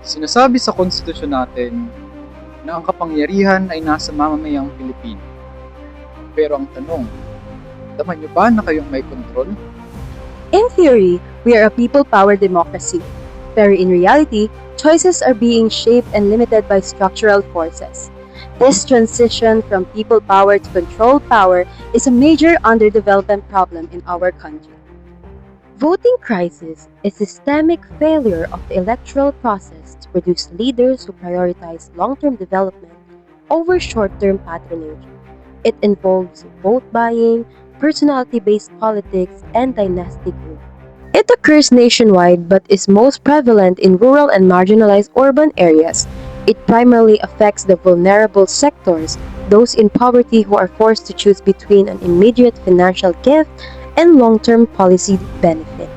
Sinasabi sa konstitusyon natin na ang kapangyarihan ay nasa mamamayang Pilipino. Pero ang tanong, daman niyo ba na kayong may kontrol? In theory, we are a people-powered democracy, pero in reality, choices are being shaped and limited by structural forces. This transition from people power to control power is a major underdevelopment problem in our country. Voting crisis is systemic failure of the electoral process to produce leaders who prioritize long-term development over short-term patronage. It involves vote buying, personality-based politics, and dynastic rule. It occurs nationwide but is most prevalent in rural and marginalized urban areas. It primarily affects the vulnerable sectors, those in poverty who are forced to choose between an immediate financial gift and long-term policy benefit.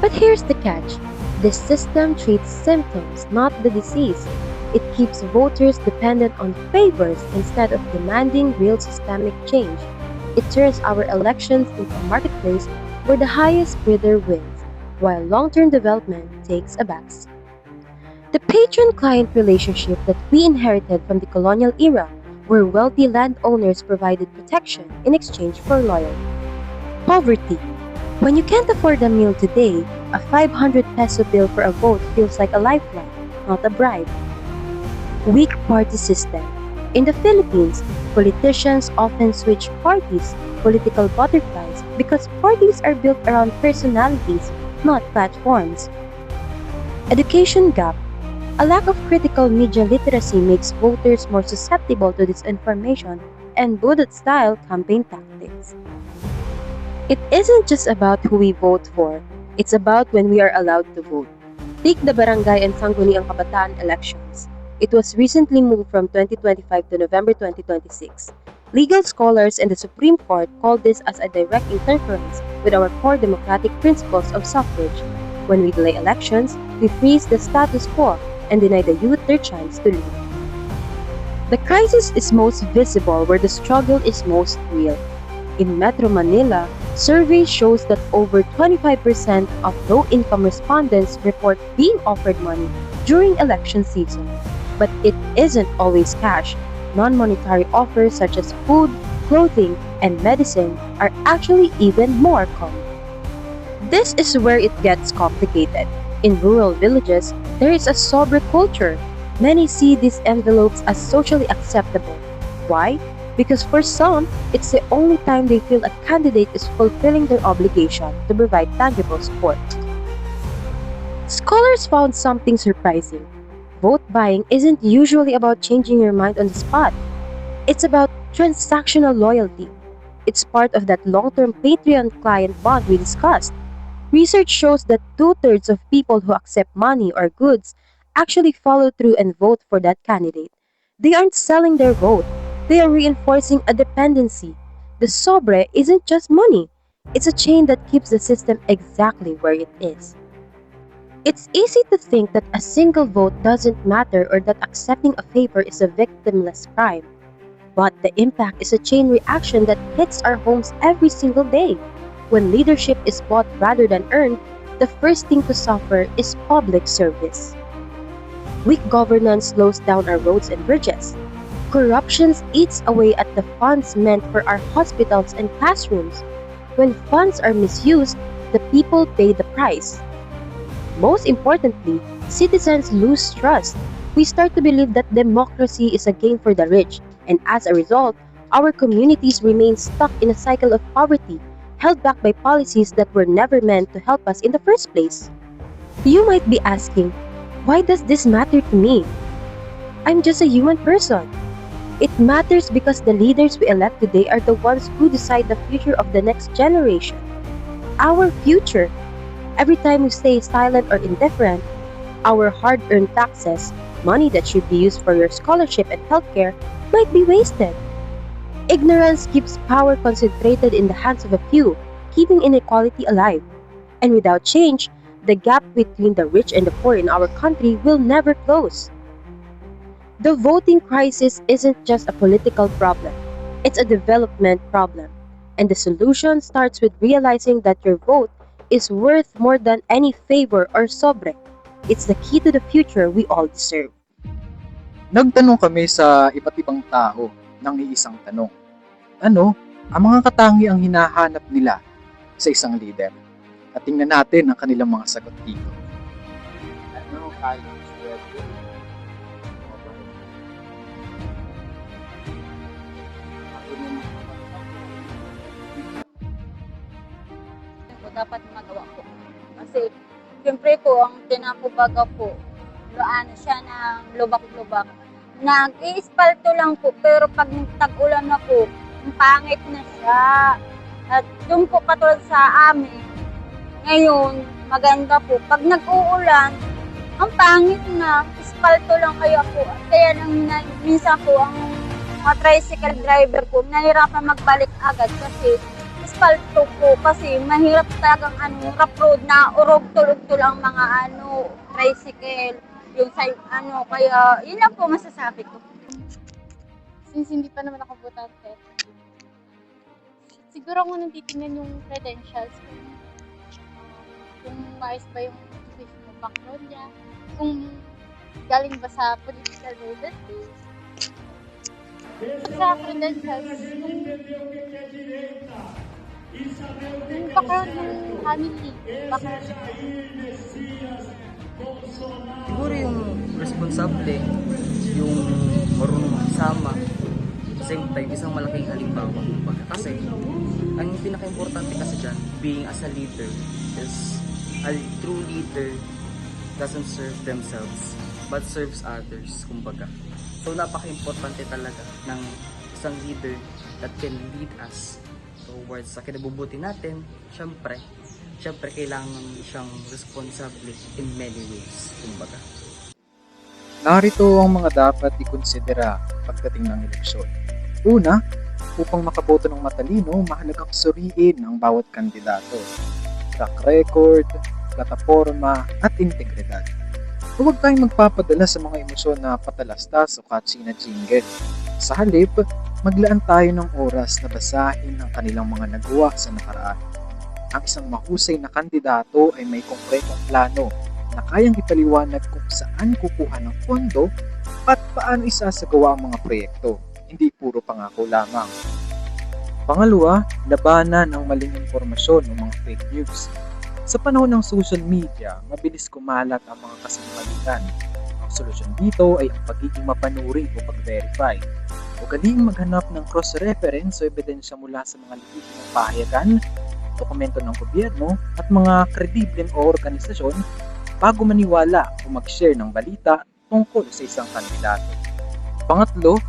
But here's the catch. This system treats symptoms, not the disease. It keeps voters dependent on favors instead of demanding real systemic change. It turns our elections into a marketplace where the highest bidder wins, while long-term development takes a backseat. The patron-client relationship that we inherited from the colonial era, where wealthy landowners provided protection in exchange for loyalty. Poverty. When you can't afford a meal today, a 500 peso bill for a vote feels like a lifeline, not a bribe. Weak party system. In the Philippines, politicians often switch parties, political butterflies, because parties are built around personalities, not platforms. Education gap. A lack of critical media literacy makes voters more susceptible to disinformation and bullet-style campaign tactics. It isn't just about who we vote for, it's about when we are allowed to vote. Take the barangay and sangguniang kabataan elections. It was recently moved from 2025 to November 2026. Legal scholars and the Supreme Court called this as a direct interference with our core democratic principles of suffrage. When we delay elections, we freeze the status quo and deny the youth their chance to lead. The crisis is most visible where the struggle is most real. In Metro Manila, survey shows that over 25% of low-income respondents report being offered money during election season. But it isn't always cash. Non-monetary offers such as food, clothing, and medicine are actually even more common. This is where it gets complicated. In rural villages, there is a sobre culture. Many see these envelopes as socially acceptable. Why? Because for some, it's the only time they feel a candidate is fulfilling their obligation to provide tangible support. Scholars found something surprising. Vote buying isn't usually about changing your mind on the spot. It's about transactional loyalty. It's part of that long-term Patreon-client bond we discussed. Research shows that two-thirds of people who accept money or goods actually follow through and vote for that candidate. They aren't selling their vote. They are reinforcing a dependency. The sobre isn't just money. It's a chain that keeps the system exactly where it is. It's easy to think that a single vote doesn't matter or that accepting a favor is a victimless crime. But the impact is a chain reaction that hits our homes every single day. When leadership is bought rather than earned, the first thing to suffer is public service. Weak governance slows down our roads and bridges. Corruption eats away at the funds meant for our hospitals and classrooms. When funds are misused, the people pay the price. Most importantly, citizens lose trust. We start to believe that democracy is a game for the rich, and as a result, our communities remain stuck in a cycle of poverty, held back by policies that were never meant to help us in the first place. You might be asking, why does this matter to me? I'm just a human person. It matters because the leaders we elect today are the ones who decide the future of the next generation. Our future. Every time we stay silent or indifferent, our hard-earned taxes, money that should be used for your scholarship and healthcare, might be wasted. Ignorance keeps power concentrated in the hands of a few, keeping inequality alive. And without change, the gap between the rich and the poor in our country will never close. The voting crisis isn't just a political problem, it's a development problem. And the solution starts with realizing that your vote is worth more than any favor or sobre. It's the key to the future we all deserve. Nagtanong kami sa iba't ibang tao ng iisang tanong. Ano ang mga katangiang hinahanap nila sa isang leader? At tingnan natin ang kanilang mga sagot dito. Ano kayang swerte? Po dapat magawa ko. Kasi, siyempre po, ang tinakubaga po, ano siya ng lubak-lubak. Nag-iispalto lang po, pero pag tag-ulan na po, ang pangit na siya. At doon po katulad sa amin, ngayon, maganda po. Pag nag-uulan, ang pangit na, ispalto lang kaya po. Kaya lang minsan po, ang mga tricycle driver po, nahirapan magbalik agad kasi ispalto po. Kasi mahirap talagang rough road na urog-tulog-tul ang mga tricycle. Yung sa kaya yun lang po masasabi ko. Since hindi pa naman ako botante, siguro ako nang titingnan yung credentials kung maayos ba yung educational background niya, kung galing ba sa political mobility. Sa credentials, yung background ng family, background Siguro yung responsable, yung marunong makisama, same time, isang malaking halimbawa. Kasi, ang pinaka-importante kasi dyan, being as a leader, is a true leader doesn't serve themselves, but serves others, kumbaga. So, napaka-importante talaga ng isang leader that can lead us towards sa kinabubuti natin. Syempre, kailangan siyang responsable in many ways, kumbaga. Narito ang mga dapat ikonsidera pagdating ng eleksyon. Una, upang makaboto ng matalino, mahalagang suriin ang bawat kandidato. Track record, plataforma, at integridad. Huwag tayong magpapadala sa mga emosyon na patalastas o catchy na jingle. Sa halip, maglaan tayo ng oras na basahin ang kanilang mga nagawa sa nakaraan. Ang isang mahusay na kandidato ay may konkretong plano na kayang ipaliwanag kung saan kukuha ng pondo at paano isasagawa ang mga proyekto, hindi puro pangako lamang. Pangalawa, labanan ang maling impormasyon o mga fake news. Sa panahon ng social media, mabilis kumalat ang mga kasinungalingan. Ang solusyon dito ay ang pagiging mapanuri o pag-verify. Ugaling maghanap ng cross-reference o ebidensya mula sa mga likhit ng pahayagan, dokumento ng gobyerno at mga kredibleng organisasyon bago maniwala o mag-share ng balita tungkol sa isang kandidato. Pangatlo,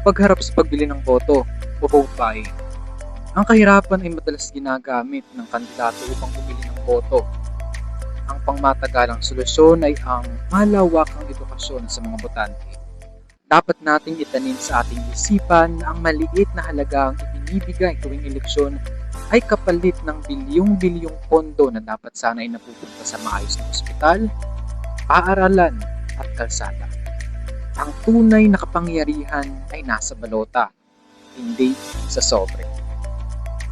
pagharap sa pagbili ng boto o vote buying. Ang kahirapan ay madalas ginagamit ng kandidato upang bumili ng boto. Ang pangmatagalang solusyon ay ang malawakang edukasyon sa mga botante. Dapat nating itanim sa ating isipan na ang maliit na halagang ibinibigay tuwing eleksyon ay kapalit ng bilyong-bilyong pondo na dapat sana ay napupunta sa maayos na ospital, paaralan at kalsada. Ang tunay na kapangyarihan ay nasa balota, hindi sa sobre.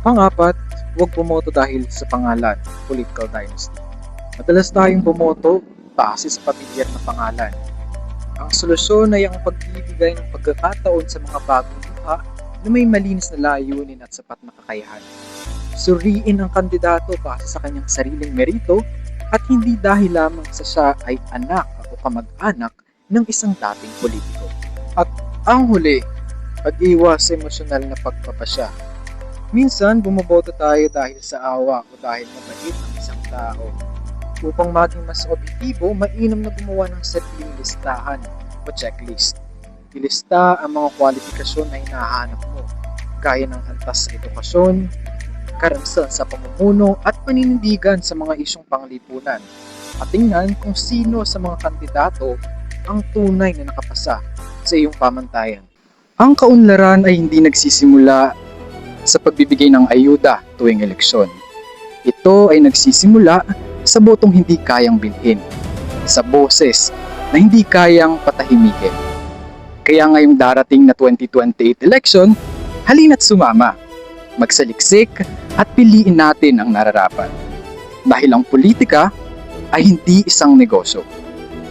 Pangapat, huwag bumoto dahil sa pangalan, political dynasty. Madalas tayong bumoto base sa pamilyar na pangalan. Ang solusyon ay ang pagbibigay ng pagkakataon sa mga bagong mukha na may malinis na layunin at sapat na kakayahan. Suriin ang kandidato base sa kanyang sariling merito at hindi dahil lamang sa siya ay anak o kamag-anak ng isang dating politiko. At ang huli, pag-iwas sa emosyonal na pagpapasya. Minsan, bumoboto tayo dahil sa awa o dahil mabait ang isang tao. Upang maging mas objektibo, mainam na gumawa ng sariling listahan o checklist. Ilista ang mga kwalifikasyon na hinahanap mo, gaya ng antas sa edukasyon, karanasan sa pamumuno at paninindigan sa mga isyong panglipunan. At tingnan kung sino sa mga kandidato ang tunay na nakapasa sa iyong pamantayan. Ang kaunlaran ay hindi nagsisimula sa pagbibigay ng ayuda tuwing eleksyon. Ito ay nagsisimula sa botong hindi kayang bilhin, sa boses na hindi kayang patahimikin. Kaya ngayong darating na 2028 election, halina't sumama, magsaliksik at piliin natin ang nararapat. Dahil ang politika ay hindi isang negosyo.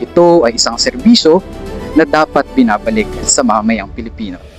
Ito ay isang serbisyo na dapat binabalik sa mamayang Pilipino.